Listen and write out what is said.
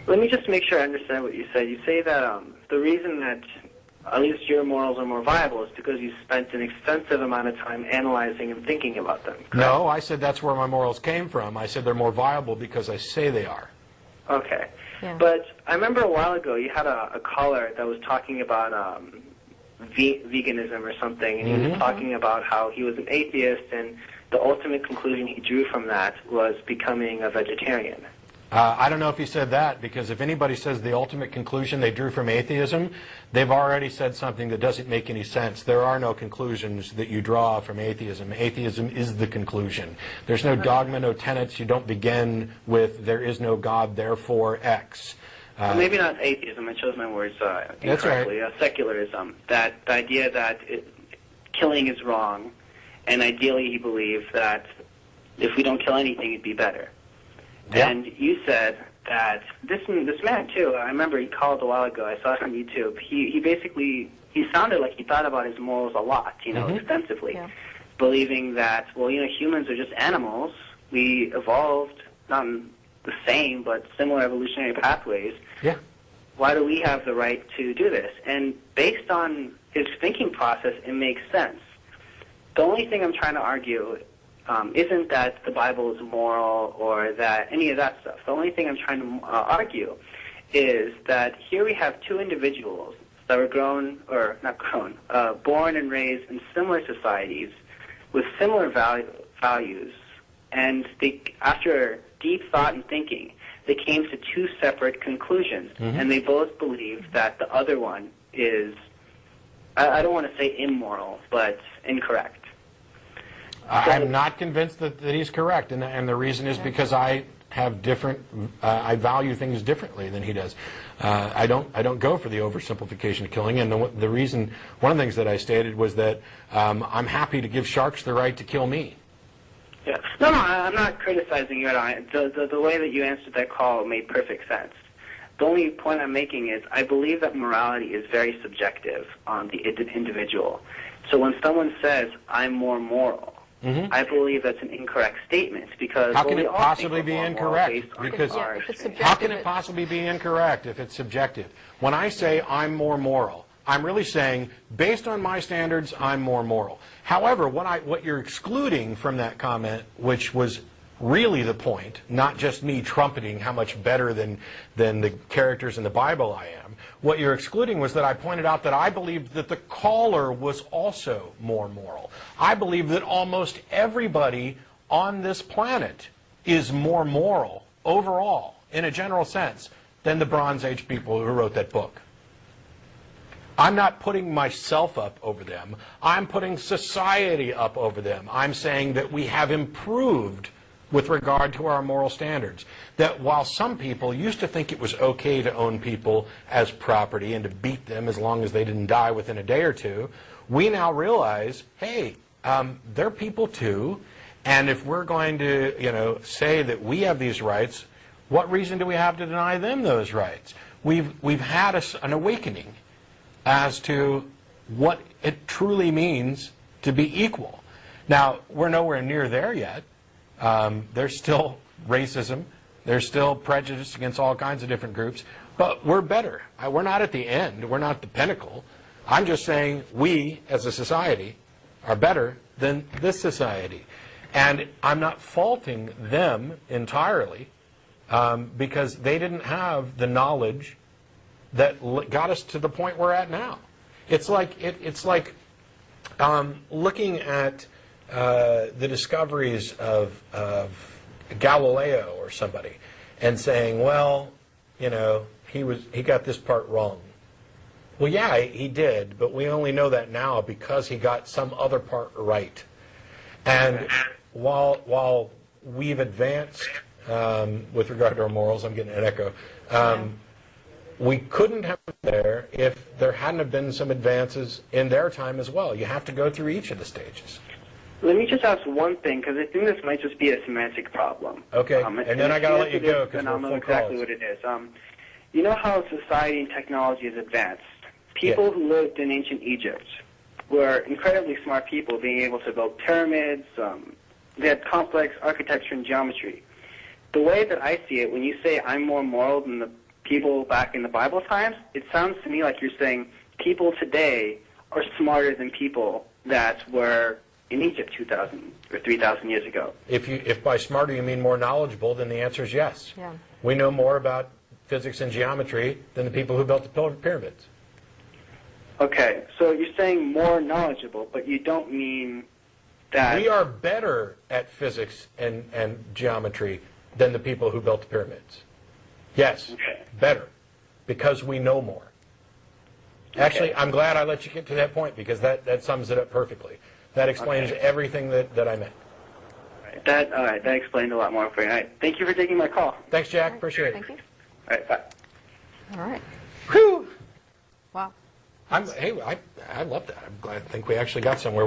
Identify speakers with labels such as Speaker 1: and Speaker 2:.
Speaker 1: Let me just make sure I understand what you said. You say that the reason that at least your morals are more viable is because you spent an extensive amount of time analyzing and thinking about them. Correct?
Speaker 2: No, I said that's where my morals came from. I said they're more viable because I say they are.
Speaker 1: Okay.
Speaker 3: Yeah.
Speaker 1: But I remember a while ago you had a caller that was talking about veganism or something, and he was talking about how he was an atheist, and the ultimate conclusion he drew from that was becoming a vegetarian.
Speaker 2: I don't know if he said that, because if anybody says the ultimate conclusion they drew from atheism, they've already said something that doesn't make any sense. There are no conclusions that you draw from atheism. Atheism is the conclusion. There's no dogma, no tenets. You don't begin with there is no God, therefore X.
Speaker 1: Well, maybe not atheism. I chose my words incorrectly.
Speaker 2: That's right.
Speaker 1: Secularism. That the idea that killing is wrong, and ideally he believed that if we don't kill anything, it'd be better.
Speaker 2: Yeah.
Speaker 1: And you said that this man too. I remember he called a while ago. I saw it on YouTube. He basically sounded like he thought about his morals a lot, extensively, believing that humans are just animals. We evolved not in the same but similar evolutionary pathways.
Speaker 2: Yeah.
Speaker 1: Why do we have the right to do this? And based on his thinking process, it makes sense. The only thing I'm trying to argue isn't that the Bible is moral or that any of that stuff. The only thing I'm trying to argue is that here we have two individuals that were born and raised in similar societies with similar values, and after deep thought and thinking, they came to two separate conclusions, and they both believe that the other one is, I don't want to say immoral, but incorrect.
Speaker 2: I'm not convinced that he's correct, and the reason is because I have different, I value things differently than he does. I don't go for the oversimplification of killing, and the reason, one of the things that I stated was that I'm happy to give sharks the right to kill me.
Speaker 1: Yeah. No, I'm not criticizing you at all. The way that you answered that call made perfect sense. The only point I'm making is I believe that morality is very subjective on the individual. So when someone says, I'm more moral, I believe that's an incorrect statement, because
Speaker 2: how can it possibly be incorrect? Because how can it possibly be incorrect if it's subjective? When I say I'm more moral, I'm really saying, based on my standards, I'm more moral. However, what you're excluding from that comment, which was really the point, not just me trumpeting how much better than the characters in the Bible I am, what you're excluding was that I pointed out that I believed that the caller was also more moral. I believe that almost everybody on this planet is more moral overall, in a general sense, than the Bronze Age people who wrote that book. I'm not putting myself up over them. I'm putting society up over them. I'm saying that we have improved with regard to our moral standards. That while some people used to think it was okay to own people as property and to beat them as long as they didn't die within a day or two, we now realize, hey, they're people too, and if we're going to say that we have these rights, what reason do we have to deny them those rights? We've had an awakening as to what it truly means to be equal. Now, we're nowhere near there yet. There's still racism. There's still prejudice against all kinds of different groups. But we're better. We're not at the end. We're not the pinnacle. I'm just saying we, as a society, are better than this society. And I'm not faulting them entirely because they didn't have the knowledge that got us to the point we're at now. It's like looking at the discoveries of Galileo or somebody and saying, well, he got this part wrong. Well, yeah, he did, but we only know that now because he got some other part right. And while we've advanced with regard to our morals, I'm getting an echo, we couldn't have been there if there hadn't have been some advances in their time as well. You have to go through each of the stages.
Speaker 1: Let me just ask one thing, because I think this might just be a semantic problem.
Speaker 2: Okay, and then I got to let you go because
Speaker 1: I'll know exactly what it is. You know how society and technology has advanced? People who lived in ancient Egypt were incredibly smart people, being able to build pyramids. They had complex architecture and geometry. The way that I see it, when you say I'm more moral than the people back in the Bible times, it sounds to me like you're saying people today are smarter than people that were in Egypt 2,000 or 3,000 years ago.
Speaker 2: If by smarter you mean more knowledgeable, then the answer is yes.
Speaker 3: Yeah.
Speaker 2: We know more about physics and geometry than the people who built the pyramids.
Speaker 1: Okay, so you're saying more knowledgeable, but you don't mean that...
Speaker 2: We are better at physics and geometry than the people who built the pyramids. Yes,
Speaker 1: okay.
Speaker 2: Better, because we know more. Okay. Actually, I'm glad I let you get to that point, because that sums it up perfectly. That explains everything that I meant.
Speaker 1: All right, that explained a lot more for you. All right, thank you for taking my call.
Speaker 2: Thanks, Jack. Appreciate it.
Speaker 3: Thank you.
Speaker 1: All right, bye.
Speaker 3: All right.
Speaker 2: Whew.
Speaker 3: Wow.
Speaker 2: Hey, I love that. I think we actually got somewhere.